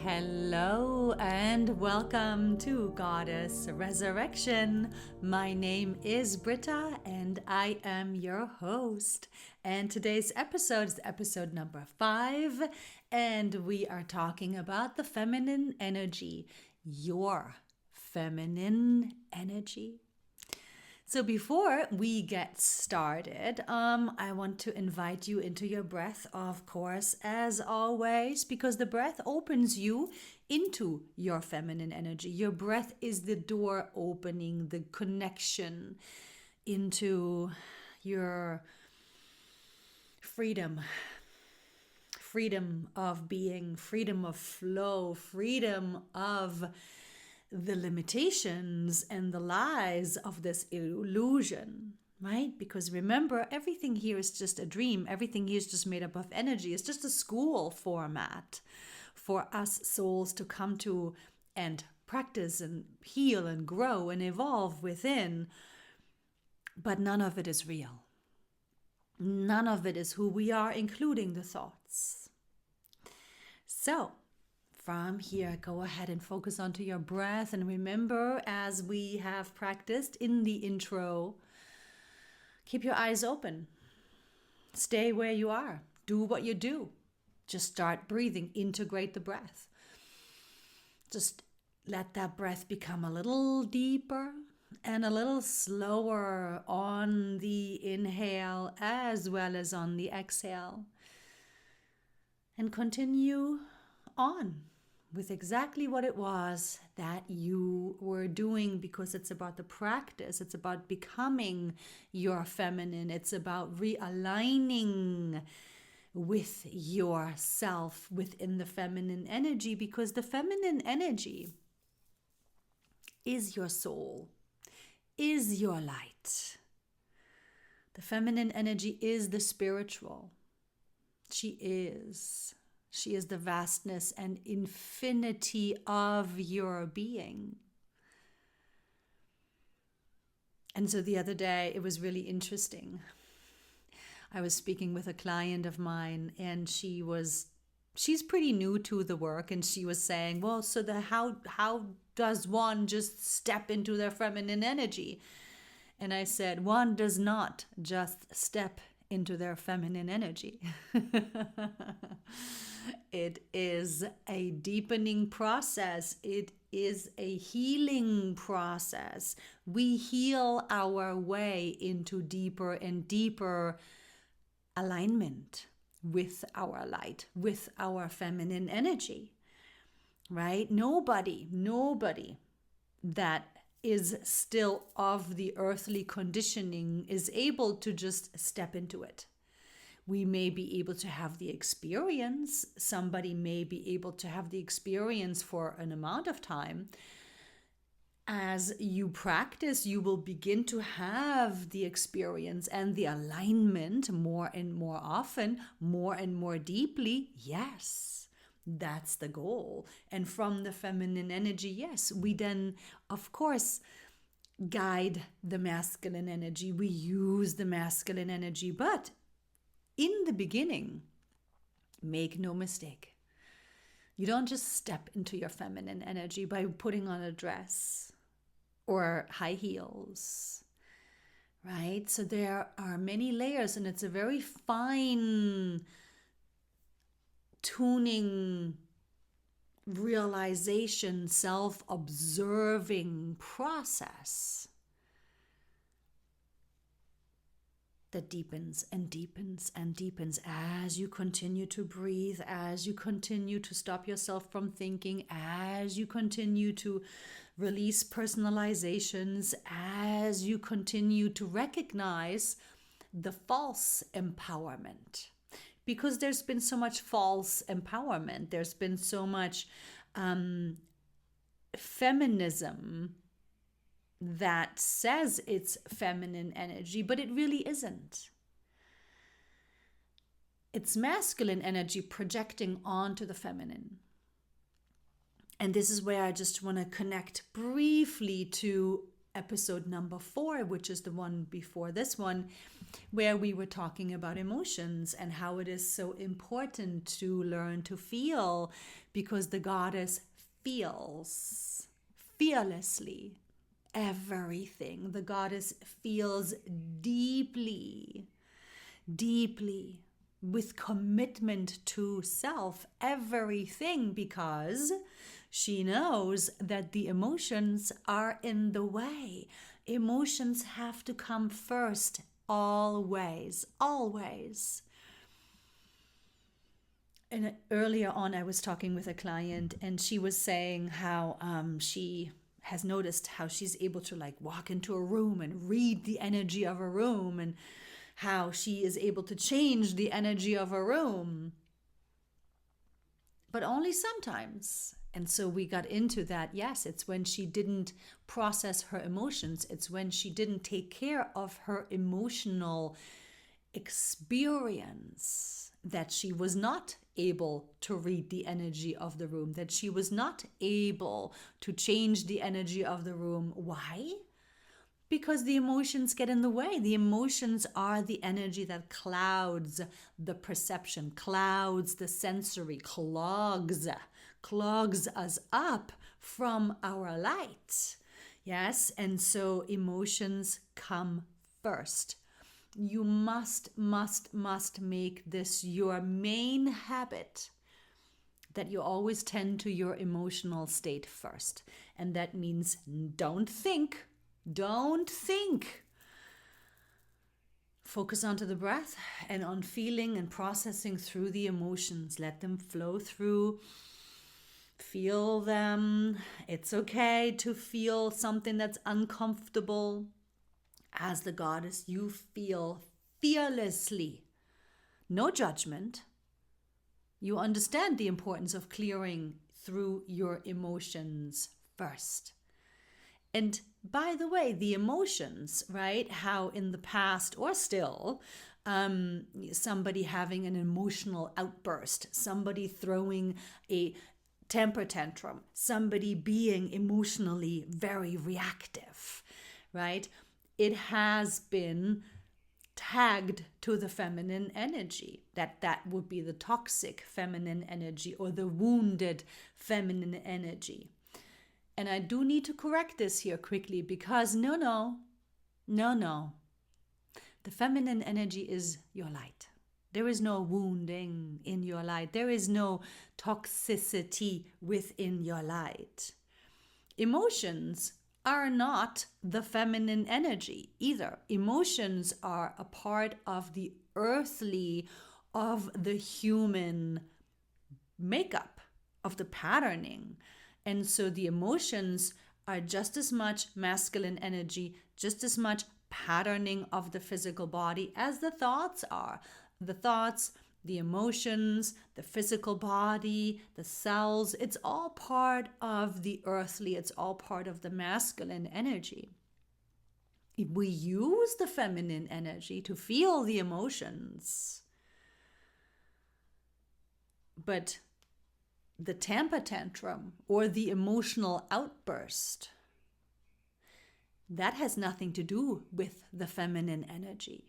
Hello and welcome to Goddess Resurrection. My name is Britta and I am your host. And today's episode is episode number 5, and we are talking about the feminine energy, your feminine energy. So before we get started, I want to invite you into your breath, of course, as always, because the breath opens you into your feminine energy. Your breath is the door opening, the connection into your freedom. Freedom of being, freedom of flow, freedom of the limitations and the lies of this illusion, right? Because remember, everything here is just a dream. Everything here is just made up of energy. It's just a school format for us souls to come to and practice and heal and grow and evolve within. But none of it is real. None of it is who we are, including the thoughts. So, from here, go ahead and focus onto your breath. And remember, as we have practiced in the intro, keep your eyes open. Stay where you are. Do what you do. Just start breathing. Integrate the breath. Just let that breath become a little deeper and a little slower on the inhale as well as on the exhale. And continue on with exactly what it was that you were doing, because it's about the practice. It's about becoming your feminine. It's about realigning with yourself within the feminine energy, because the feminine energy is your soul, is your light. The feminine energy is the spiritual. She is the vastness and infinity of your being. And so the other day, it was really interesting. I was speaking with a client of mine, and she's pretty new to the work, and she was saying, well, so how does one just step into their feminine energy? And I said, one does not just step into their feminine energy. It is a deepening process. It is a healing process. We heal our way into deeper and deeper alignment with our light, with our feminine energy, right? Nobody that is still of the earthly conditioning is able to just step into it. We may be able to have the experience. Somebody may be able to have the experience for an amount of time. As you practice, you will begin to have the experience and the alignment more and more often, more and more deeply. Yes, that's the goal. And from the feminine energy, yes, we then, of course, guide the masculine energy. We use the masculine energy, but in the beginning, make no mistake, you don't just step into your feminine energy by putting on a dress or high heels, right? So there are many layers, and it's a very fine tuning, realization, self-observing process that deepens and deepens and deepens as you continue to breathe, as you continue to stop yourself from thinking, as you continue to release personalizations, as you continue to recognize the false empowerment. Because there's been so much false empowerment, there's been so much feminism that says it's feminine energy, but it really isn't. It's masculine energy projecting onto the feminine. And this is where I just want to connect briefly to episode number 4, which is the one before this one, where we were talking about emotions and how it is so important to learn to feel, because the goddess feels fearlessly everything. The goddess feels deeply, deeply, with commitment to self, everything, because she knows that the emotions are in the way. Emotions have to come first, always, always. And earlier on, I was talking with a client, and she was saying how she has noticed how she's able to like walk into a room and read the energy of a room, and how she is able to change the energy of a room, but only sometimes. And so we got into that. Yes, it's when she didn't process her emotions. It's when she didn't take care of her emotional experience that she was not able to read the energy of the room, that she was not able to change the energy of the room. Why? Because the emotions get in the way. The emotions are the energy that clouds the perception, clouds the sensory, clogs us up from our light. Yes, and so emotions come first. You must make this your main habit, that you always tend to your emotional state first. And that means don't think. Focus onto the breath and on feeling and processing through the emotions. Let them flow through. Feel them. It's okay to feel something that's uncomfortable. As the goddess, you feel fearlessly. No judgment. You understand the importance of clearing through your emotions first. And by the way, the emotions, right? How in the past or still, somebody having an emotional outburst, somebody throwing a temper tantrum, somebody being emotionally very reactive, right? It has been tagged to the feminine energy, that would be the toxic feminine energy or the wounded feminine energy. And I do need to correct this here quickly, because no. The feminine energy is your light. There is no wounding in your light. There is no toxicity within your light. Emotions are not the feminine energy either. Emotions are a part of the earthly, of the human makeup, of the patterning. And so the emotions are just as much masculine energy, just as much patterning of the physical body as the thoughts are. The thoughts, the emotions, the physical body, the cells, it's all part of the earthly, it's all part of the masculine energy. We use the feminine energy to feel the emotions. But the temper tantrum or the emotional outburst, that has nothing to do with the feminine energy.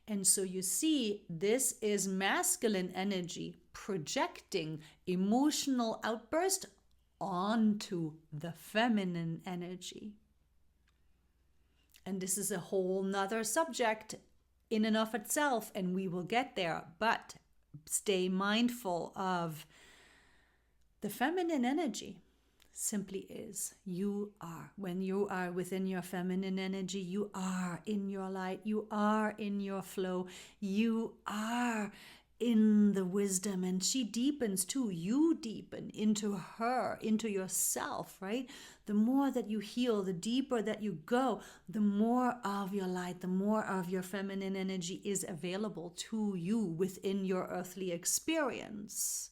And so you see, this is masculine energy projecting emotional outburst onto the feminine energy. And this is a whole nother subject in and of itself, and we will get there. But stay mindful of the feminine energy. Simply is. You are. When you are within your feminine energy, you are in your light. You are in your flow. You are in the wisdom, and she deepens too. You deepen into her, into yourself, right? The more that you heal, the deeper that you go, the more of your light, the more of your feminine energy is available to you within your earthly experience.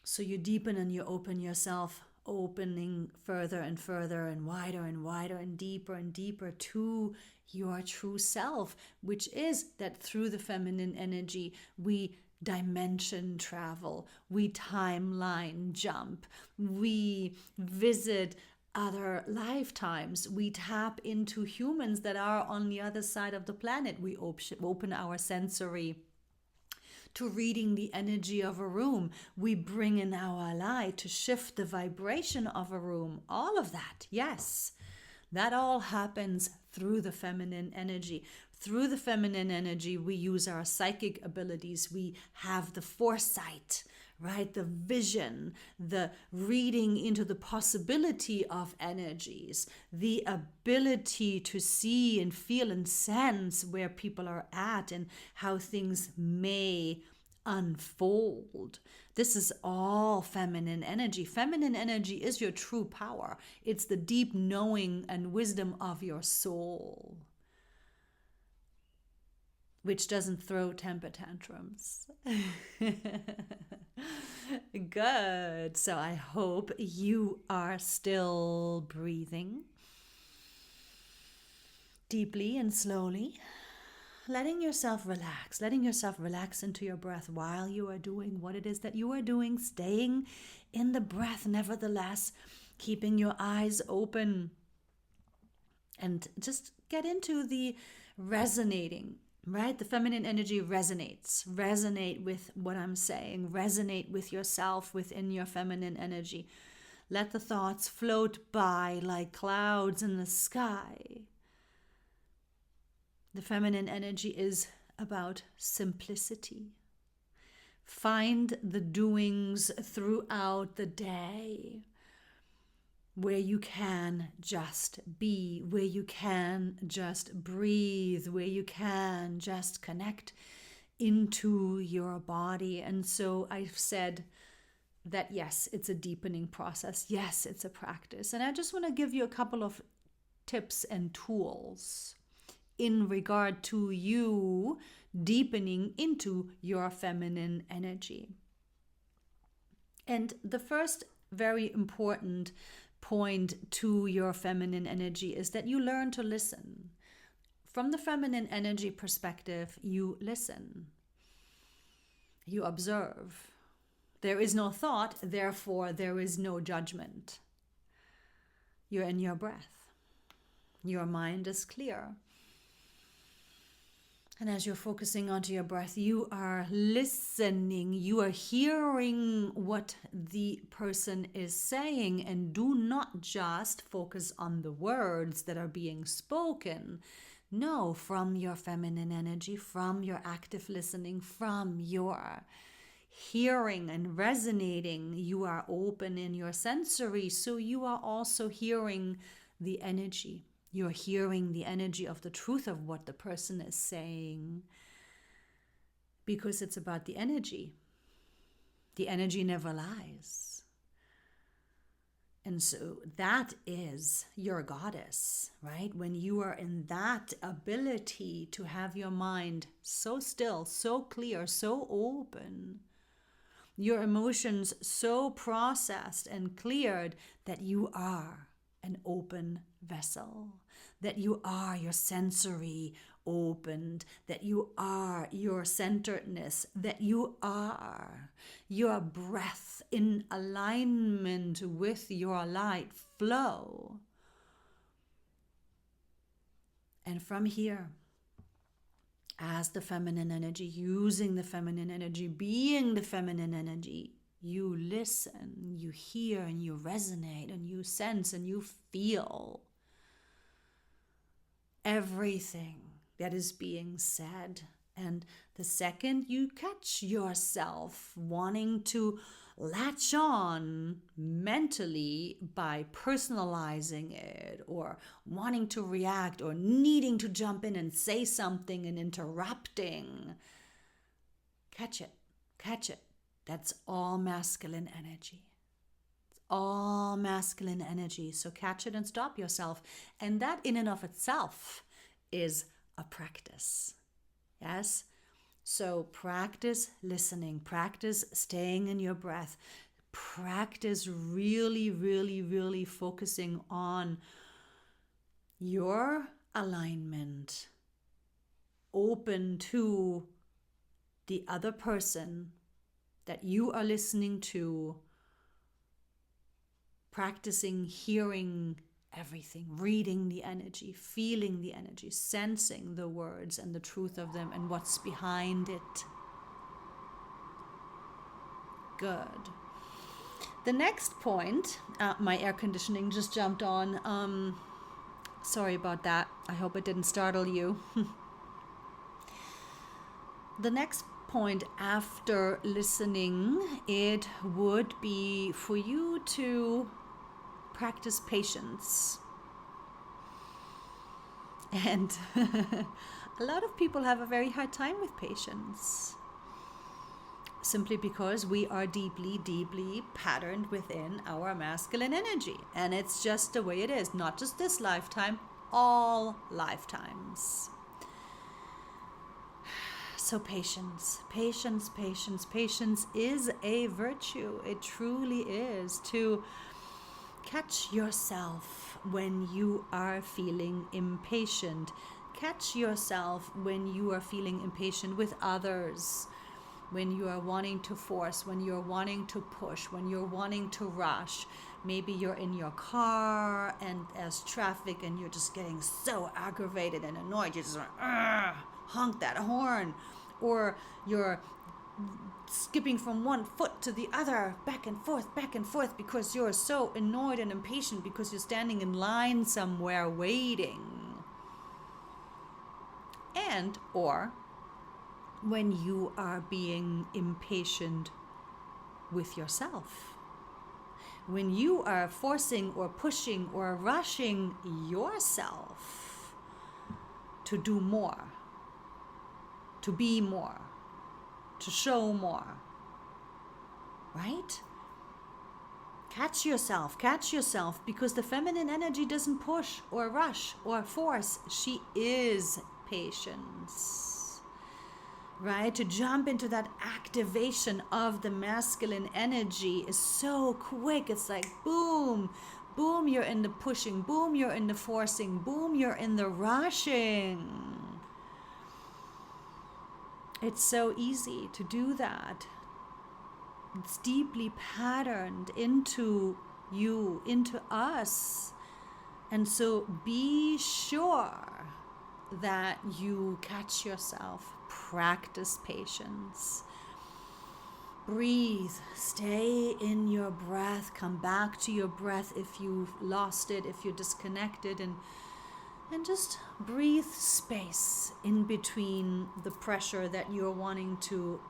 So you deepen and you open yourself, opening further and further and wider and deeper to your true self, which is that through the feminine energy, we dimension travel, we timeline jump, we visit other lifetimes, we tap into humans that are on the other side of the planet, we open our sensory to reading the energy of a room. We bring in our light to shift the vibration of a room. All of that, yes. That all happens through the feminine energy. Through the feminine energy, we use our psychic abilities. We have the foresight, right? The vision, the reading into the possibility of energies, the ability to see and feel and sense where people are at and how things may unfold. This is all feminine energy. Feminine energy is your true power. It's the deep knowing and wisdom of your soul, which doesn't throw temper tantrums. Good. So I hope you are still breathing deeply and slowly, letting yourself relax into your breath while you are doing what it is that you are doing, staying in the breath, nevertheless, keeping your eyes open, and just get into the resonating, right? The feminine energy resonates. Resonate with what I'm saying. Resonate with yourself within your feminine energy. Let the thoughts float by like clouds in the sky. The feminine energy is about simplicity. Find the doings throughout the day where you can just be, where you can just breathe, where you can just connect into your body. And so I've said that, yes, it's a deepening process. Yes, it's a practice. And I just want to give you a couple of tips and tools in regard to you deepening into your feminine energy. And the first very important point to your feminine energy is that you learn to listen. From the feminine energy perspective, you listen. You observe. There is no thought, therefore there is no judgment. You're in your breath. Your mind is clear. And as you're focusing onto your breath, you are listening, you are hearing what the person is saying, and do not just focus on the words that are being spoken. No, from your feminine energy, from your active listening, from your hearing and resonating, you are open in your sensory, so you are also hearing the energy. You're hearing the energy of the truth of what the person is saying, because it's about the energy. The energy never lies. And so that is your goddess, right? When you are in that ability to have your mind so still, so clear, so open, your emotions so processed and cleared that you are an open vessel, that you are your sensory opened, that you are your centeredness, that you are your breath in alignment with your light flow. And from here, as the feminine energy, using the feminine energy, being the feminine energy, you listen, you hear, and you resonate, and you sense, and you feel everything that is being said. And the second you catch yourself wanting to latch on mentally by personalizing it, or wanting to react, or needing to jump in and say something and interrupting, catch it, catch it. That's all masculine energy. It's all masculine energy. So catch it and stop yourself. And that in and of itself is a practice. Yes? So practice listening, practice staying in your breath, practice really, really, really focusing on your alignment, open to the other person that you are listening to, practicing hearing everything, reading the energy, feeling the energy, sensing the words and the truth of them and what's behind it. Good. The next point, my air conditioning just jumped on. Sorry about that. I hope it didn't startle you. The next point after listening, it would be for you to practice patience. And a lot of people have a very hard time with patience, simply because we are deeply, deeply patterned within our masculine energy. And it's just the way it is, not just this lifetime, all lifetimes. So patience, patience, patience, patience is a virtue. It truly is, to catch yourself when you are feeling impatient. Catch yourself when you are feeling impatient with others, when you are wanting to force, when you're wanting to push, when you're wanting to rush. Maybe you're in your car and there's traffic and you're just getting so aggravated and annoyed. You just honk that horn. Or you're skipping from one foot to the other, back and forth, because you're so annoyed and impatient because you're standing in line somewhere waiting. And or when you are being impatient with yourself, when you are forcing or pushing or rushing yourself to do more, to be more, to show more, right? Catch yourself, because the feminine energy doesn't push or rush or force. She is patience, right? To jump into that activation of the masculine energy is so quick. It's like boom, boom, you're in the pushing, boom, you're in the forcing, boom, you're in the rushing. It's so easy to do that. It's deeply patterned into you, into us. And so be sure that you catch yourself. Practice patience. Breathe. Stay in your breath. Come back to your breath if you've lost it, if you're disconnected, and just breathe space in between the pressure that you're wanting to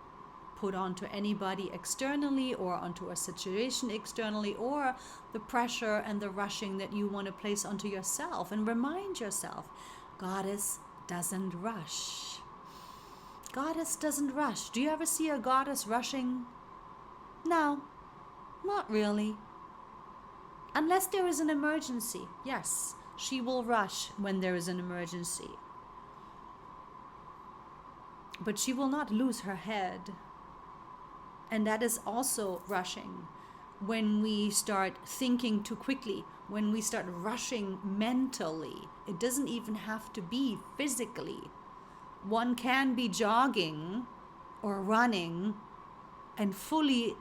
put onto anybody externally or onto a situation externally, or the pressure and the rushing that you want to place onto yourself. And remind yourself, Goddess doesn't rush. Goddess doesn't rush. Do you ever see a goddess rushing? No, not really. Unless there is an emergency, yes. She will rush when there is an emergency. But she will not lose her head. And that is also rushing. When we start thinking too quickly, when we start rushing mentally, it doesn't even have to be physically. One can be jogging or running and fully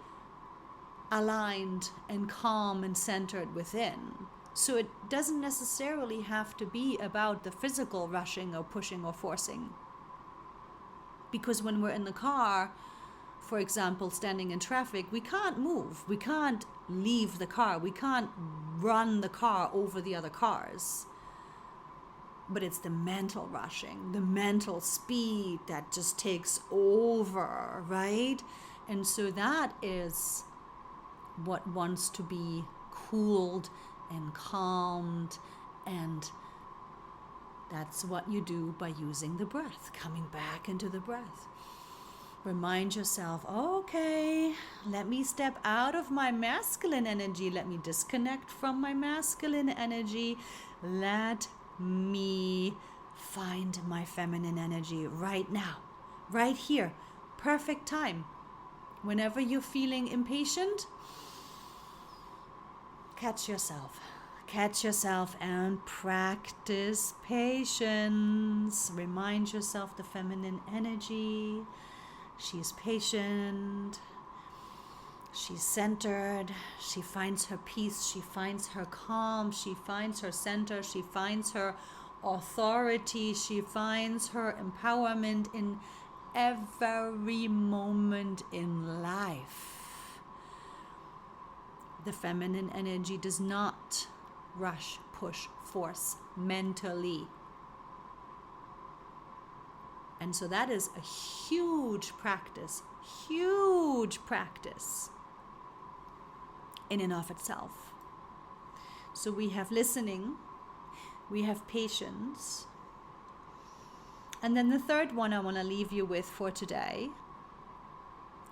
aligned and calm and centered within. So it doesn't necessarily have to be about the physical rushing or pushing or forcing. Because when we're in the car, for example, standing in traffic, we can't move. We can't leave the car. We can't run the car over the other cars. But it's the mental rushing, the mental speed that just takes over, right? And so that is what wants to be cooled and calmed, and that's what you do by using the breath, coming back into the breath. Remind yourself, okay, let me step out of my masculine energy, let me disconnect from my masculine energy, let me find my feminine energy right now, right here, perfect time. Whenever you're feeling impatient, catch yourself and practice patience. Remind yourself the feminine energy. She's patient. She's centered. She finds her peace. She finds her calm. She finds her center. She finds her authority. She finds her empowerment in every moment in life. The feminine energy does not rush, push, force mentally. And so that is a huge practice in and of itself. So we have listening, we have patience. And then the third one I want to leave you with for today,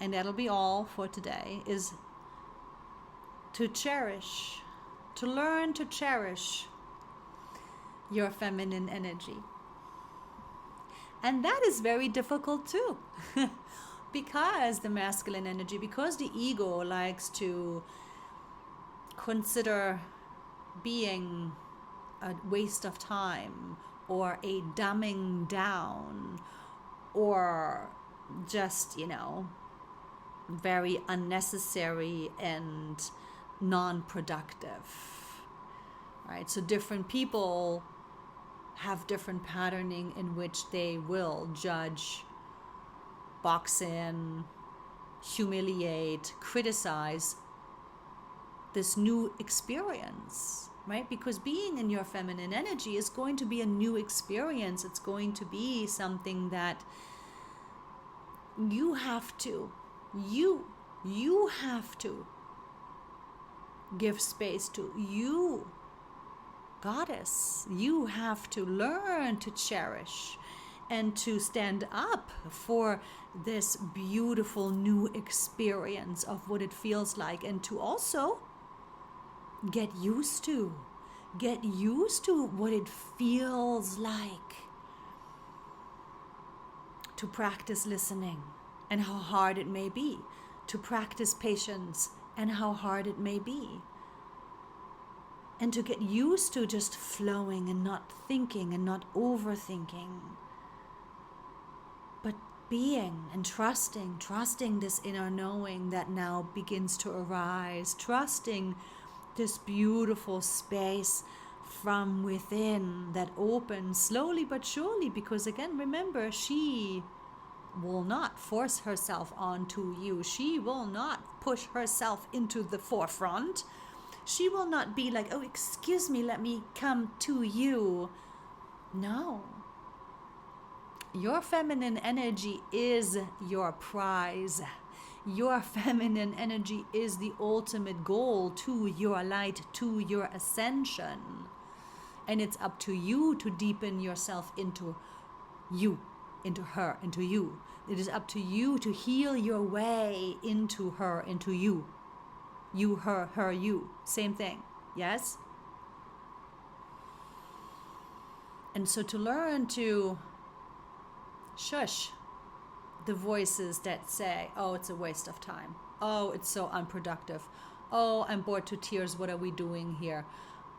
and that'll be all for today, is to cherish, to learn to cherish your feminine energy. And that is very difficult too. Because the masculine energy, because the ego likes to consider being a waste of time or a dumbing down or just, very unnecessary and non-productive, right? So different people have different patterning in which they will judge, box in, humiliate, criticize this new experience, right? Because being in your feminine energy is going to be a new experience. It's going to be something that you have to give space to. You, goddess, you have to learn to cherish and to stand up for this beautiful new experience of what it feels like, and to also get used to what it feels like to practice listening and how hard it may be, to practice patience and how hard it may be, and to get used to just flowing and not thinking and not overthinking, but being and trusting this inner knowing that now begins to arise, trusting this beautiful space from within that opens slowly but surely. Because again, remember, she will not force herself onto you. She will not push herself into the forefront. She will not be like, oh, excuse me, let me come to you. No. Your feminine energy is your prize. Your feminine energy is the ultimate goal to your light, to your ascension. And it's up to you to deepen yourself into you, into her, into you. It is up to you to heal your way into her, into you. You, her, her, you. Same thing. Yes? And so to learn to shush the voices that say, oh, it's a waste of time. Oh, it's so unproductive. Oh, I'm bored to tears. What are we doing here?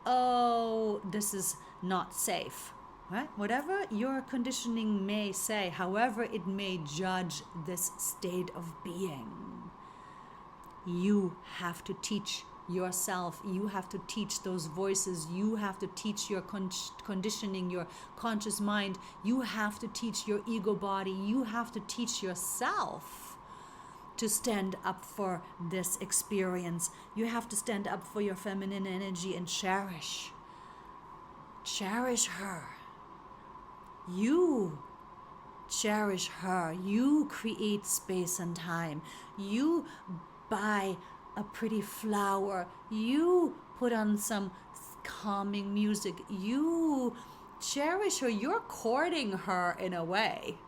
Oh, this is not safe. Right? Whatever your conditioning may say, however it may judge this state of being, you have to teach yourself. You have to teach those voices. You have to teach your conditioning, your conscious mind. You have to teach your ego body. You have to teach yourself to stand up for this experience. You have to stand up for your feminine energy and cherish her. You cherish her. You create space and time. You buy a pretty flower. You put on some calming music. You cherish her. You're courting her in a way,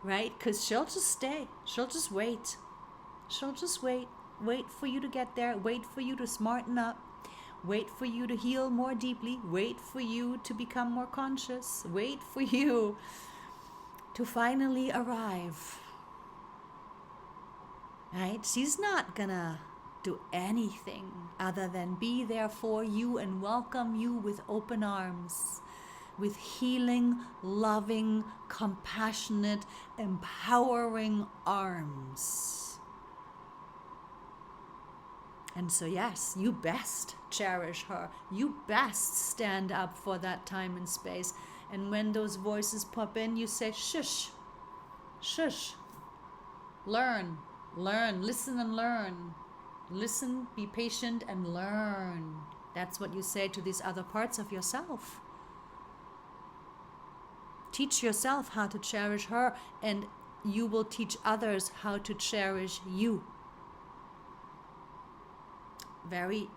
right? Because she'll just stay. She'll just wait. She'll just wait. Wait for you to get there. Wait for you to smarten up. Wait for you to heal more deeply. Wait for you to become more conscious. Wait for you to finally arrive. Right? She's not gonna do anything other than be there for you and welcome you with open arms, with healing, loving, compassionate, empowering arms. And so yes, you best cherish her. You best stand up for that time and space. And when those voices pop in, you say, shush, shush, learn, listen and learn. Listen, be patient, and learn. That's what you say to these other parts of yourself. Teach yourself how to cherish her, and you will teach others how to cherish you. Very,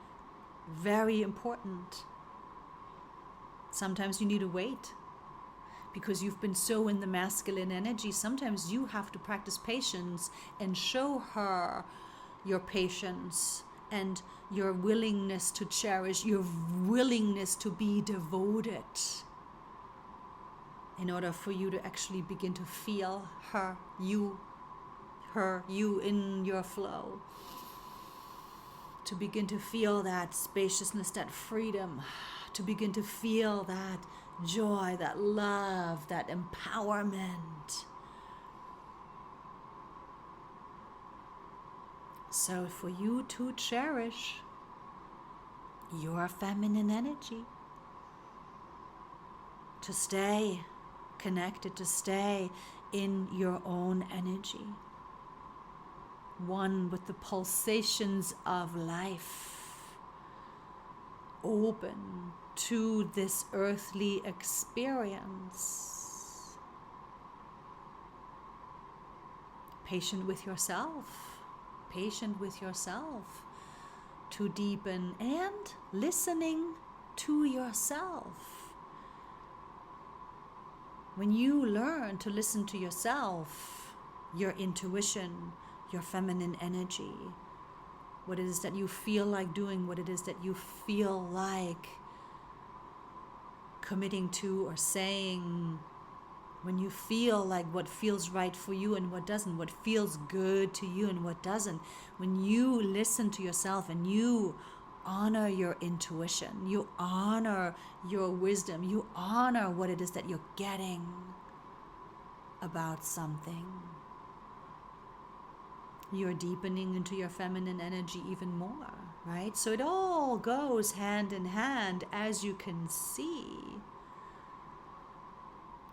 very important. Sometimes you need to wait because you've been so in the masculine energy. Sometimes you have to practice patience and show her your patience and your willingness to cherish, your willingness to be devoted, in order for you to actually begin to feel her, you in your flow. To begin to feel that spaciousness, that freedom, to begin to feel that joy, that love, that empowerment. So for you to cherish your feminine energy, to stay connected, to stay in your own energy, one with the pulsations of life, open to this earthly experience. Patient with yourself, to deepen and listening to yourself. When you learn to listen to yourself, your intuition, your feminine energy, what it is that you feel like doing, what it is that you feel like committing to or saying, when you feel like what feels right for you and what doesn't, what feels good to you and what doesn't, when you listen to yourself and you honor your intuition, you honor your wisdom, you honor what it is that you're getting about something, you're deepening into your feminine energy even more, right? So it all goes hand in hand, as you can see.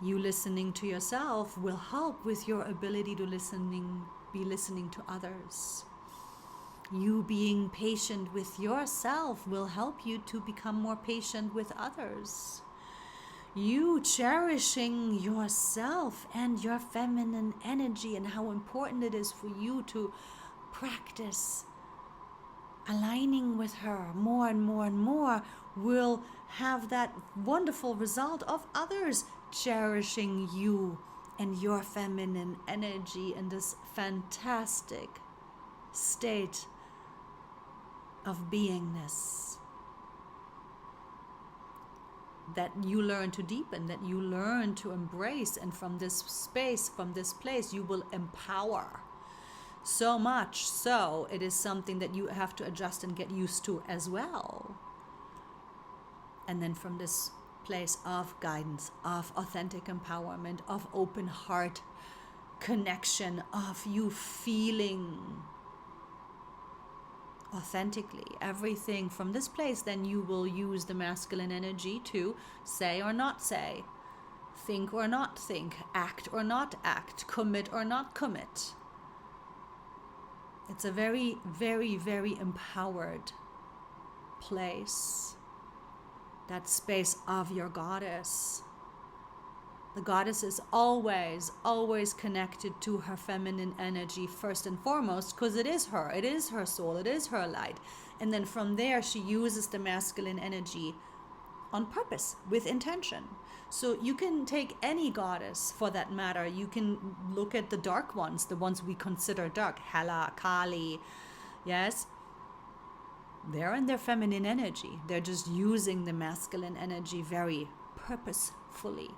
You listening to yourself will help with your ability to be listening to others. You being patient with yourself will help you to become more patient with others. You cherishing yourself and your feminine energy and how important it is for you to practice aligning with her more and more and more will have that wonderful result of others cherishing you and your feminine energy in this fantastic state of beingness that you learn to deepen, that you learn to embrace. And from this space, from this place, you will empower so much. So it is something that you have to adjust and get used to as well. And then from this place of guidance, of authentic empowerment, of open heart connection, of you feeling authentically everything from this place, then you will use the masculine energy to say or not say, think or not think, act or not act, commit or not commit. It's a very, very, very empowered place, that space of your goddess. The goddess is always, always connected to her feminine energy first and foremost, because it is her soul, it is her light. And then from there, she uses the masculine energy on purpose, with intention. So you can take any goddess for that matter. You can look at the dark ones, the ones we consider dark, Hela, Kali, yes? They're in their feminine energy. They're just using the masculine energy very purposefully.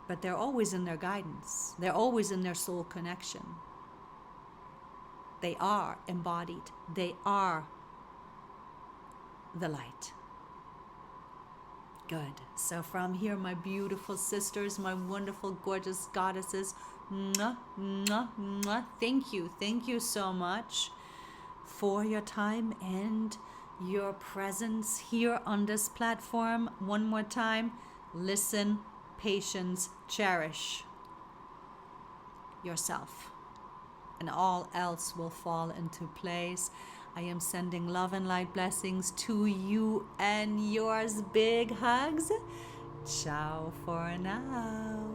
But they're always in their guidance. They're always in their soul connection. They are embodied. They are the light. Good. So from here, my beautiful sisters, my wonderful, gorgeous goddesses, mwah, mwah, mwah. Thank you. Thank you so much for your time and your presence here on this platform. One more time, listen, patience, cherish yourself. and all else will fall into place. I am sending love and light blessings to you and yours. Big hugs. Ciao for now.